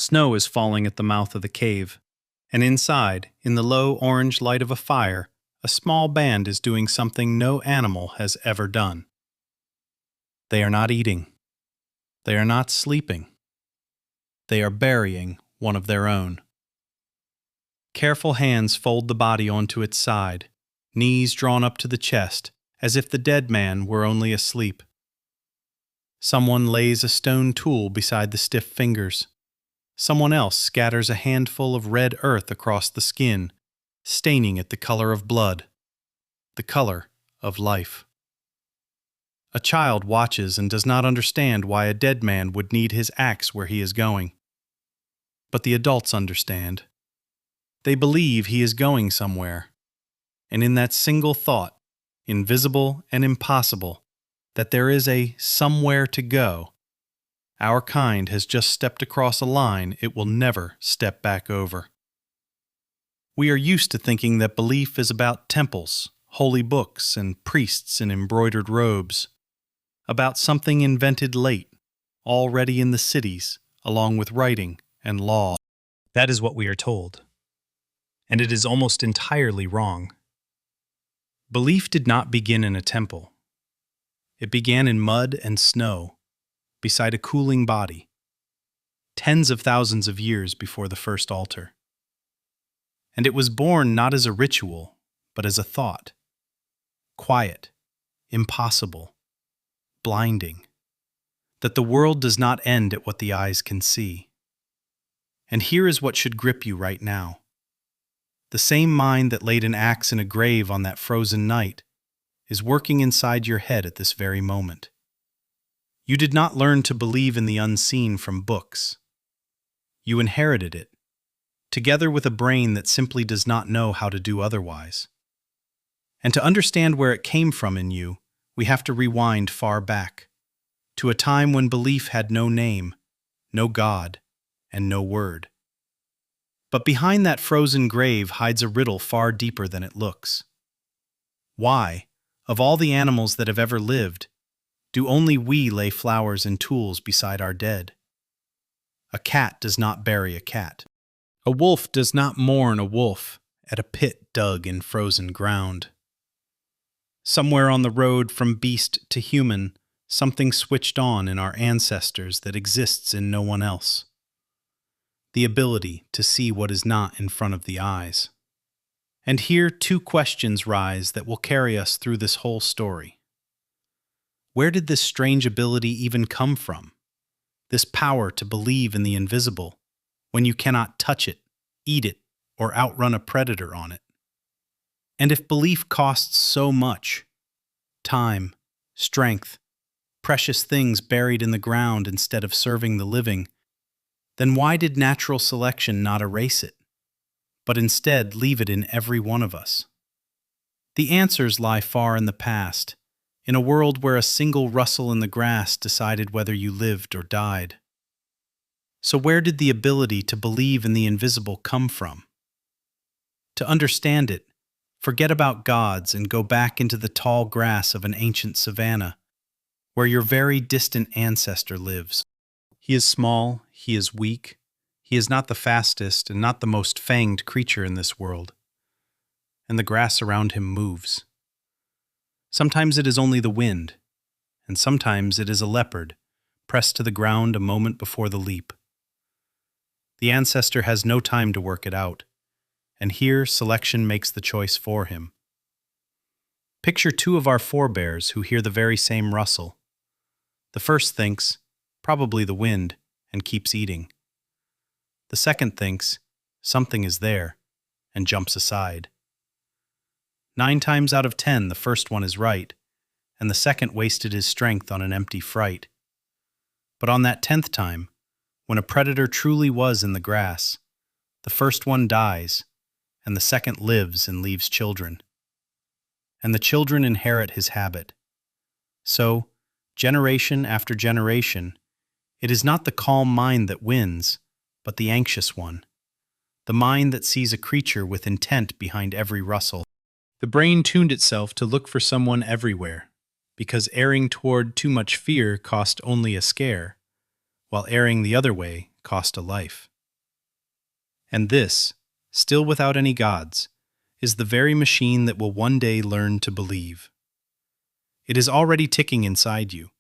Snow is falling at the mouth of the cave, and inside, in the low orange light of a fire, a small band is doing something no animal has ever done. They are not eating. They are not sleeping. They are burying one of their own. Careful hands fold the body onto its side, knees drawn up to the chest, as if the dead man were only asleep. Someone lays a stone tool beside the stiff fingers. Someone else scatters a handful of red earth across the skin, staining it the color of blood, the color of life. A child watches and does not understand why a dead man would need his axe where he is going. But the adults understand. They believe he is going somewhere. And in that single thought, invisible and impossible, that there is a somewhere to go, our kind has just stepped across a line it will never step back over. We are used to thinking that belief is about temples, holy books, and priests in embroidered robes, about something invented late, already in the cities, along with writing and law. That is what we are told. And it is almost entirely wrong. Belief did not begin in a temple. It began in mud and snow, beside a cooling body, tens of thousands of years before the first altar. And it was born not as a ritual, but as a thought. Quiet, impossible, blinding. That the world does not end at what the eyes can see. And here is what should grip you right now. The same mind that laid an axe in a grave on that frozen night is working inside your head at this very moment. You did not learn to believe in the unseen from books. You inherited it, together with a brain that simply does not know how to do otherwise. And to understand where it came from in you, we have to rewind far back, to a time when belief had no name, no God, and no word. But behind that frozen grave hides a riddle far deeper than it looks. Why, of all the animals that have ever lived, do only we lay flowers and tools beside our dead? A cat does not bury a cat. A wolf does not mourn a wolf at a pit dug in frozen ground. Somewhere on the road from beast to human, something switched on in our ancestors that exists in no one else. The ability to see what is not in front of the eyes. And here 2 questions rise that will carry us through this whole story. Where did this strange ability even come from? This power to believe in the invisible when you cannot touch it, eat it, or outrun a predator on it? And if belief costs so much, time, strength, precious things buried in the ground instead of serving the living, then why did natural selection not erase it, but instead leave it in every one of us? The answers lie far in the past, in a world where a single rustle in the grass decided whether you lived or died. So where did the ability to believe in the invisible come from? To understand it, forget about gods and go back into the tall grass of an ancient savanna, where your very distant ancestor lives. He is small, he is weak, he is not the fastest and not the most fanged creature in this world. And the grass around him moves. Sometimes it is only the wind, and sometimes it is a leopard, pressed to the ground a moment before the leap. The ancestor has no time to work it out, and here selection makes the choice for him. Picture 2 of our forebears who hear the very same rustle. The first thinks, probably the wind, and keeps eating. The second thinks, something is there, and jumps aside. 9 times out of 10, the first one is right, and the second wasted his strength on an empty fright. But on that 10th time, when a predator truly was in the grass, the first one dies, and the second lives and leaves children. And the children inherit his habit. So, generation after generation, it is not the calm mind that wins, but the anxious one, the mind that sees a creature with intent behind every rustle. The brain tuned itself to look for someone everywhere, because erring toward too much fear cost only a scare, while erring the other way cost a life. And this, still without any gods, is the very machine that will one day learn to believe. It is already ticking inside you.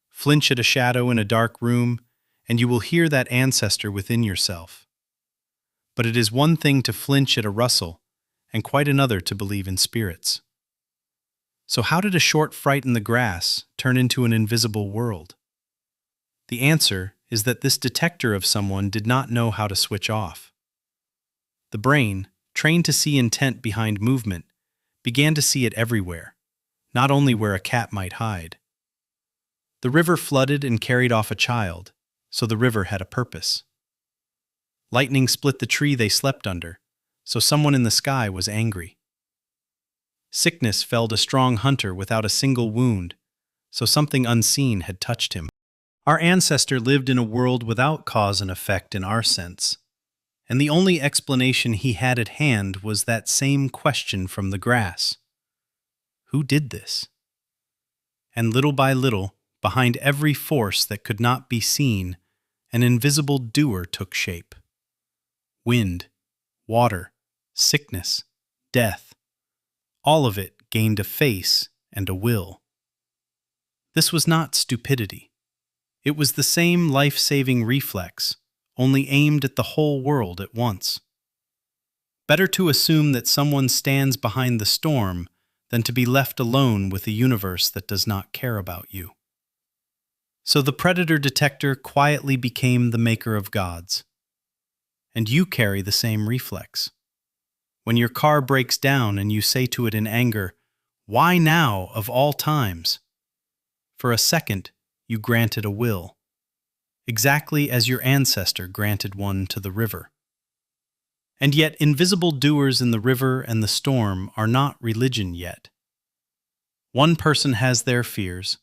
Flinch at a shadow in a dark room, and you will hear that ancestor within yourself. But it is one thing to flinch at a rustle, and quite another to believe in spirits. So how did a short fright in the grass turn into an invisible world? The answer is that this detector of someone did not know how to switch off. The brain, trained to see intent behind movement, began to see it everywhere, not only where a cat might hide. The river flooded and carried off a child, so the river had a purpose. Lightning split the tree they slept under, so someone in the sky was angry. Sickness felled a strong hunter without a single wound, so something unseen had touched him. Our ancestor lived in a world without cause and effect in our sense, and the only explanation he had at hand was that same question from the grass. Who did this? And little by little, behind every force that could not be seen, an invisible doer took shape. Wind, water, sickness, death, all of it gained a face and a will. This was not stupidity. It was the same life-saving reflex, only aimed at the whole world at once. Better to assume that someone stands behind the storm than to be left alone with a universe that does not care about you. So the predator detector quietly became the maker of gods. And you carry the same reflex. When your car breaks down and you say to it in anger, "Why now, of all times?" For a second, you granted a will, exactly as your ancestor granted one to the river. And yet invisible doers in the river and the storm are not religion yet. One person has their fears,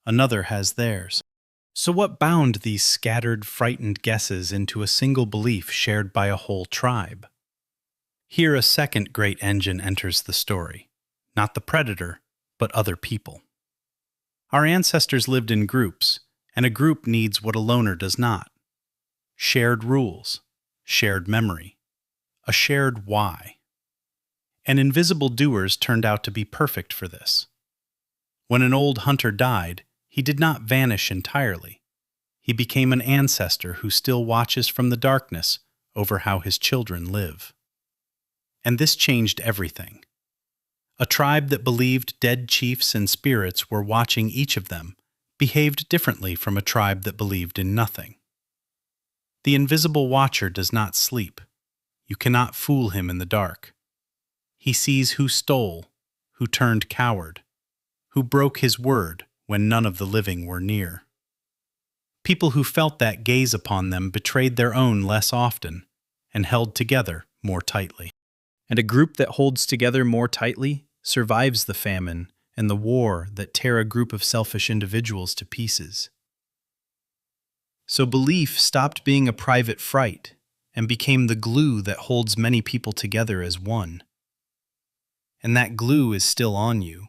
another has theirs. So what bound these scattered, frightened guesses into a single belief shared by a whole tribe? Here a second great engine enters the story, not the predator, but other people. Our ancestors lived in groups, and a group needs what a loner does not. Shared rules, shared memory, a shared why. And invisible doers turned out to be perfect for this. When an old hunter died, he did not vanish entirely. He became an ancestor who still watches from the darkness over how his children live. And this changed everything. A tribe that believed dead chiefs and spirits were watching each of them behaved differently from a tribe that believed in nothing. The invisible watcher does not sleep. You cannot fool him in the dark. He sees who stole, who turned coward, who broke his word when none of the living were near. People who felt that gaze upon them betrayed their own less often and held together more tightly. And a group that holds together more tightly survives the famine and the war that tear a group of selfish individuals to pieces. So belief stopped being a private fright and became the glue that holds many people together as one. And that glue is still on you.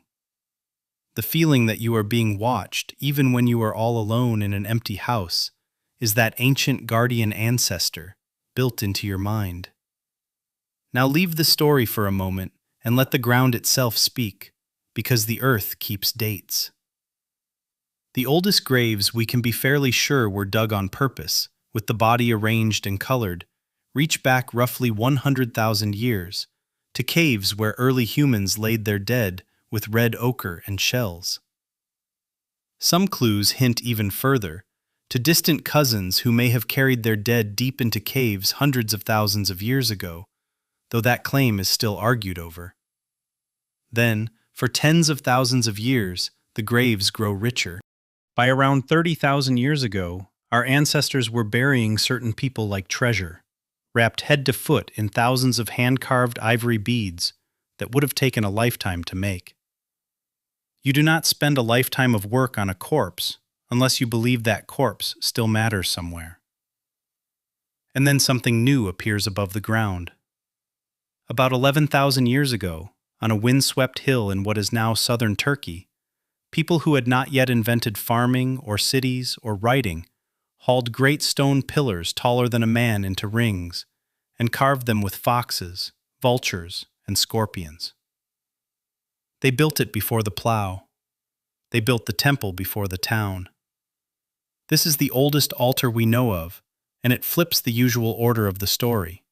The feeling that you are being watched, even when you are all alone in an empty house, is that ancient guardian ancestor built into your mind. Now leave the story for a moment and let the ground itself speak, because the earth keeps dates. The oldest graves we can be fairly sure were dug on purpose, with the body arranged and colored, reach back roughly 100,000 years, to caves where early humans laid their dead with red ochre and shells. Some clues hint even further, to distant cousins who may have carried their dead deep into caves hundreds of thousands of years ago, though that claim is still argued over. Then, for tens of thousands of years, the graves grow richer. By around 30,000 years ago, our ancestors were burying certain people like treasure, wrapped head to foot in thousands of hand-carved ivory beads that would have taken a lifetime to make. You do not spend a lifetime of work on a corpse unless you believe that corpse still matters somewhere. And then something new appears above the ground. About 11,000 years ago, on a windswept hill in what is now southern Turkey, people who had not yet invented farming or cities or writing hauled great stone pillars taller than a man into rings and carved them with foxes, vultures, and scorpions. They built it before the plow. They built the temple before the town. This is the oldest altar we know of, and it flips the usual order of the story.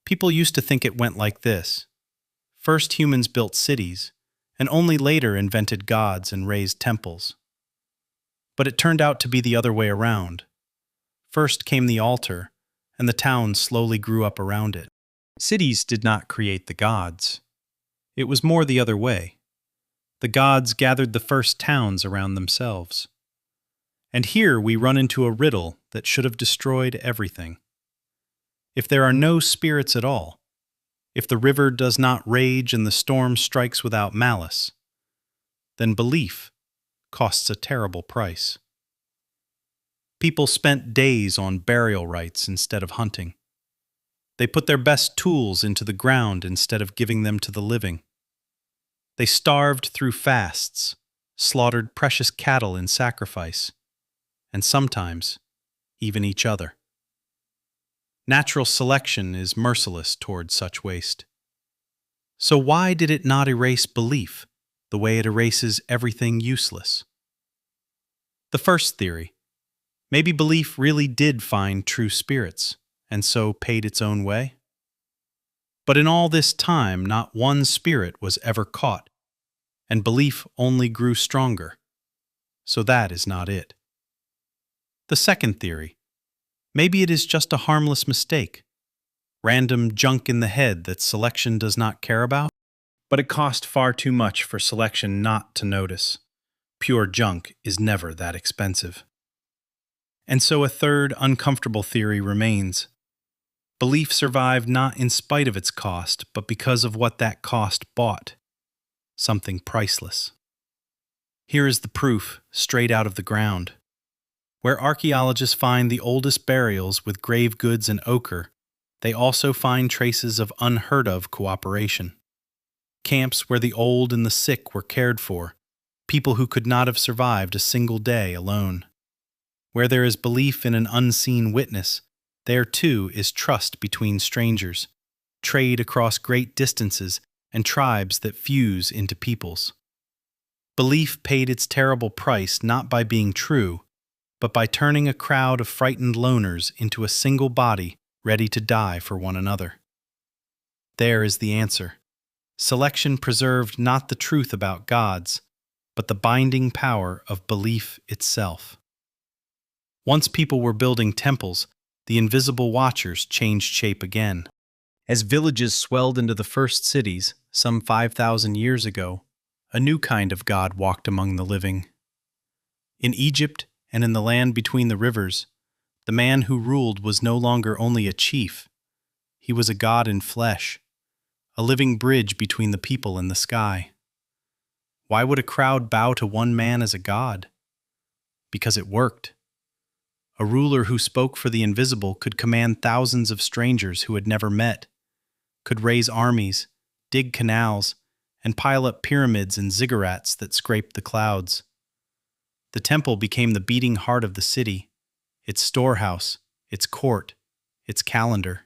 People used to think it went like this. First humans built cities, and only later invented gods and raised temples. But it turned out to be the other way around. First came the altar, and the town slowly grew up around it. Cities did not create the gods. It was more the other way. The gods gathered the first towns around themselves. And here we run into a riddle that should have destroyed everything. If there are no spirits at all, if the river does not rage and the storm strikes without malice, then belief costs a terrible price. People spent days on burial rites instead of hunting. They put their best tools into the ground instead of giving them to the living. They starved through fasts, slaughtered precious cattle in sacrifice, and sometimes even each other. Natural selection is merciless toward such waste. So why did it not erase belief the way it erases everything useless? The first theory, maybe belief really did find true spirits, and so paid its own way. But in all this time, not one spirit was ever caught, and belief only grew stronger. So that is not it. The second theory, maybe it is just a harmless mistake, random junk in the head that selection does not care about, but it cost far too much for selection not to notice. Pure junk is never that expensive. And so a third uncomfortable theory remains. Belief survived not in spite of its cost, but because of what that cost bought. Something priceless. Here is the proof, straight out of the ground. Where archaeologists find the oldest burials with grave goods and ochre, they also find traces of unheard-of cooperation. Camps where the old and the sick were cared for, people who could not have survived a single day alone. Where there is belief in an unseen witness, there too is trust between strangers, trade across great distances, and tribes that fuse into peoples. Belief paid its terrible price not by being true, but by turning a crowd of frightened loners into a single body ready to die for one another. There is the answer. Selection preserved not the truth about gods, but the binding power of belief itself. Once people were building temples, the invisible watchers changed shape again. As villages swelled into the first cities, some 5,000 years ago, a new kind of god walked among the living. In Egypt and in the land between the rivers, the man who ruled was no longer only a chief. He was a god in flesh, a living bridge between the people and the sky. Why would a crowd bow to one man as a god? Because it worked. A ruler who spoke for the invisible could command thousands of strangers who had never met, could raise armies, dig canals, and pile up pyramids and ziggurats that scraped the clouds. The temple became the beating heart of the city, its storehouse, its court, its calendar.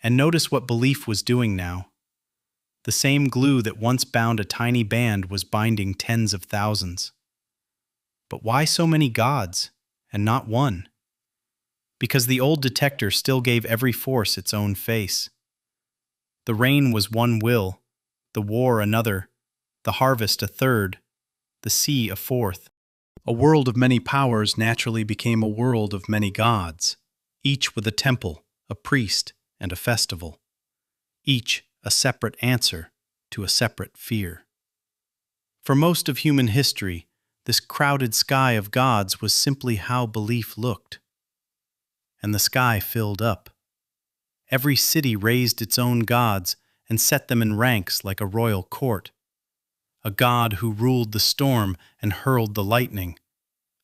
And notice what belief was doing now. The same glue that once bound a tiny band was binding tens of thousands. But why so many gods, and not one? Because the old detector still gave every force its own face. The rain was one will, the war another, the harvest a third, the sea a fourth. A world of many powers naturally became a world of many gods, each with a temple, a priest, and a festival. Each a separate answer to a separate fear. For most of human history, this crowded sky of gods was simply how belief looked. And the sky filled up. Every city raised its own gods and set them in ranks like a royal court. A god who ruled the storm and hurled the lightning.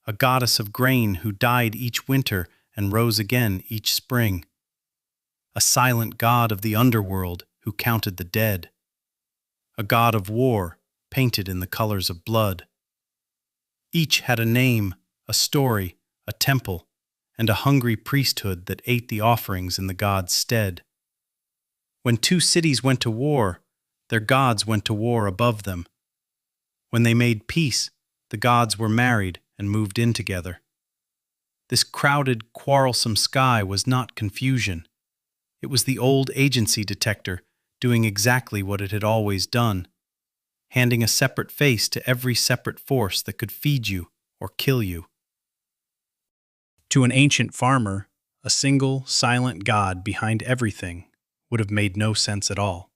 A goddess of grain who died each winter and rose again each spring. A silent god of the underworld who counted the dead. A god of war painted in the colors of blood. Each had a name, a story, a temple, and a hungry priesthood that ate the offerings in the gods' stead. When two cities went to war, their gods went to war above them. When they made peace, the gods were married and moved in together. This crowded, quarrelsome sky was not confusion. It was the old agency detector doing exactly what it had always done, handing a separate face to every separate force that could feed you or kill you. To an ancient farmer, a single, silent god behind everything would have made no sense at all.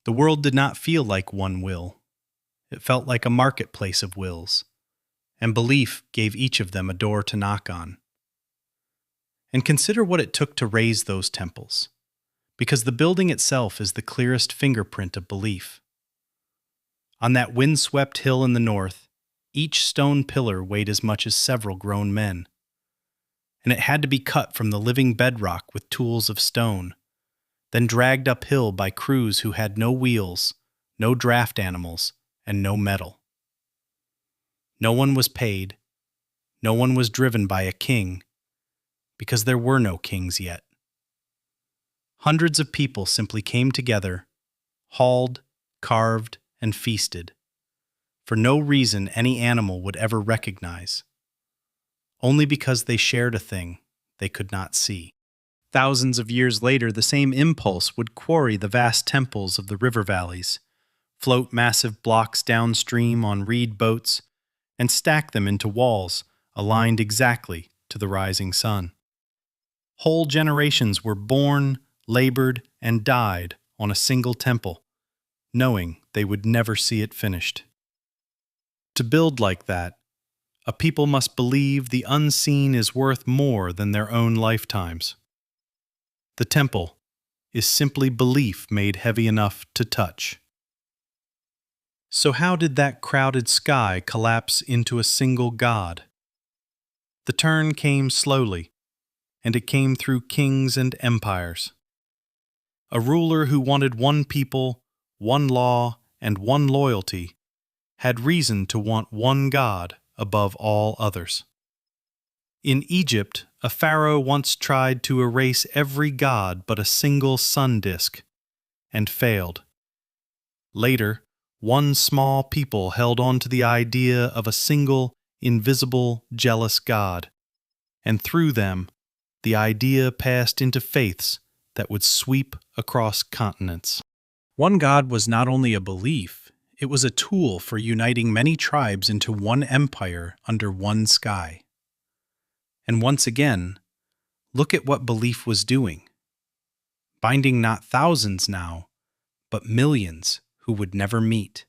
The world did not feel like one will. It felt like a marketplace of wills, and belief gave each of them a door to knock on. And consider what it took to raise those temples, because the building itself is the clearest fingerprint of belief. On that wind-swept hill in the north, each stone pillar weighed as much as several grown men, and it had to be cut from the living bedrock with tools of stone, then dragged uphill by crews who had no wheels, no draft animals, and no metal. No one was paid, no one was driven by a king, because there were no kings yet. Hundreds of people simply came together, hauled, carved, and feasted, for no reason any animal would ever recognize, only because they shared a thing they could not see. Thousands of years later, the same impulse would quarry the vast temples of the river valleys, float massive blocks downstream on reed boats, and stack them into walls aligned exactly to the rising sun. Whole generations were born, labored, and died on a single temple, knowing they would never see it finished. To build like that, a people must believe the unseen is worth more than their own lifetimes. The temple is simply belief made heavy enough to touch. So how did that crowded sky collapse into a single god? The turn came slowly, and it came through kings and empires. A ruler who wanted one people, one law, and one loyalty had reason to want one God above all others. In Egypt, a pharaoh once tried to erase every god but a single sun disk, and failed. Later, one small people held on to the idea of a single, invisible, jealous God, and through them, the idea passed into faiths that would sweep across continents. One God was not only a belief, it was a tool for uniting many tribes into one empire under one sky. And once again, look at what belief was doing. Binding not thousands now, but millions who would never meet.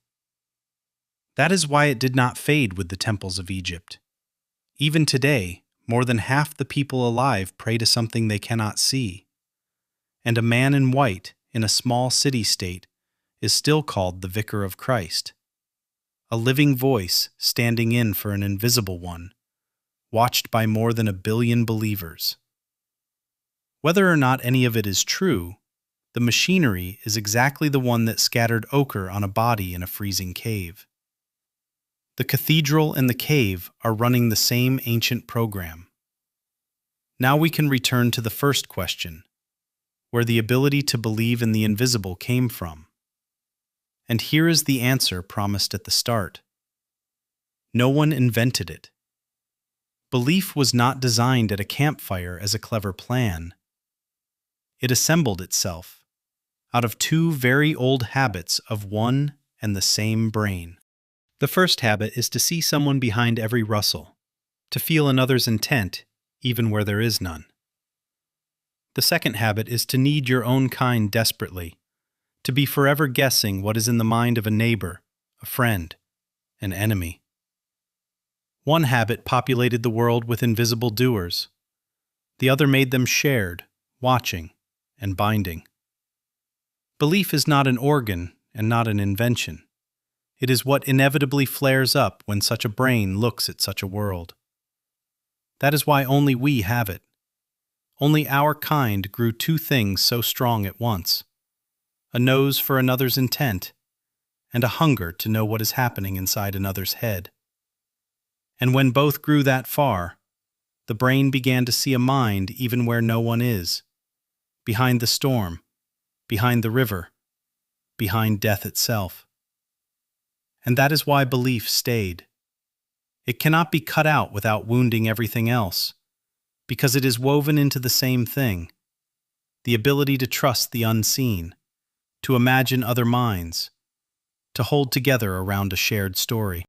That is why it did not fade with the temples of Egypt. Even today, more than half the people alive pray to something they cannot see. And a man in white in a small city-state is still called the Vicar of Christ, a living voice standing in for an invisible one, watched by more than 1 billion believers. Whether or not any of it is true, the machinery is exactly the one that scattered ochre on a body in a freezing cave. The cathedral and the cave are running the same ancient program. Now we can return to the first question, where the ability to believe in the invisible came from. And here is the answer promised at the start. No one invented it. Belief was not designed at a campfire as a clever plan. It assembled itself out of two very old habits of one and the same brain. The first habit is to see someone behind every rustle, to feel another's intent even where there is none. The second habit is to need your own kind desperately, to be forever guessing what is in the mind of a neighbor, a friend, an enemy. One habit populated the world with invisible doers. The other made them shared, watching, and binding. Belief is not an organ and not an invention. It is what inevitably flares up when such a brain looks at such a world. That is why only we have it. Only our kind grew two things so strong at once: a nose for another's intent, and a hunger to know what is happening inside another's head. And when both grew that far, The brain began to see a mind even where no one is, behind the storm, behind the river, behind death itself. And that is why belief stayed. It cannot be cut out without wounding everything else, because it is woven into the same thing: the ability to trust the unseen, to imagine other minds, to hold together around a shared story.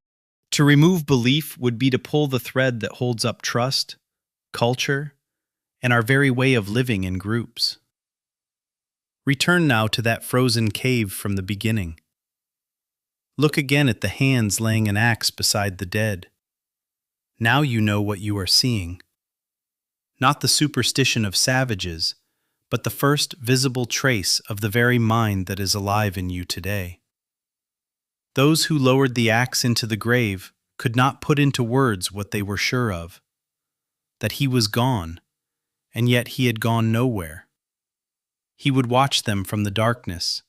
To remove belief would be to pull the thread that holds up trust, culture, and our very way of living in groups. Return now to that frozen cave from the beginning. Look again at the hands laying an axe beside the dead. Now you know what you are seeing. Not the superstition of savages, but the first visible trace of the very mind that is alive in you today. Those who lowered the axe into the grave could not put into words what they were sure of: that he was gone, and yet he had gone nowhere. He would watch them from the darkness,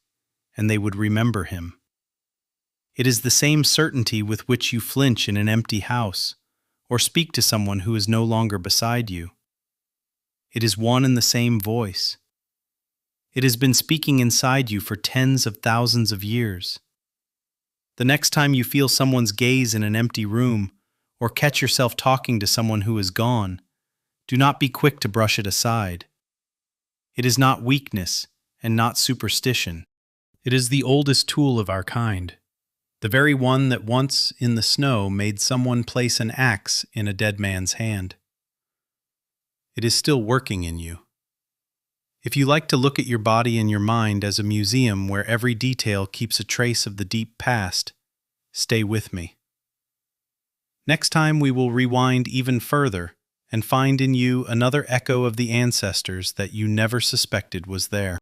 and they would remember him. It is the same certainty with which you flinch in an empty house, or speak to someone who is no longer beside you. It is one and the same voice. It has been speaking inside you for tens of thousands of years. The next time you feel someone's gaze in an empty room, or catch yourself talking to someone who is gone, do not be quick to brush it aside. It is not weakness and not superstition. It is the oldest tool of our kind, the very one that once in the snow made someone place an axe in a dead man's hand. It is still working in you. If you like to look at your body and your mind as a museum where every detail keeps a trace of the deep past, stay with me. Next time we will rewind even further and find in you another echo of the ancestors that you never suspected was there.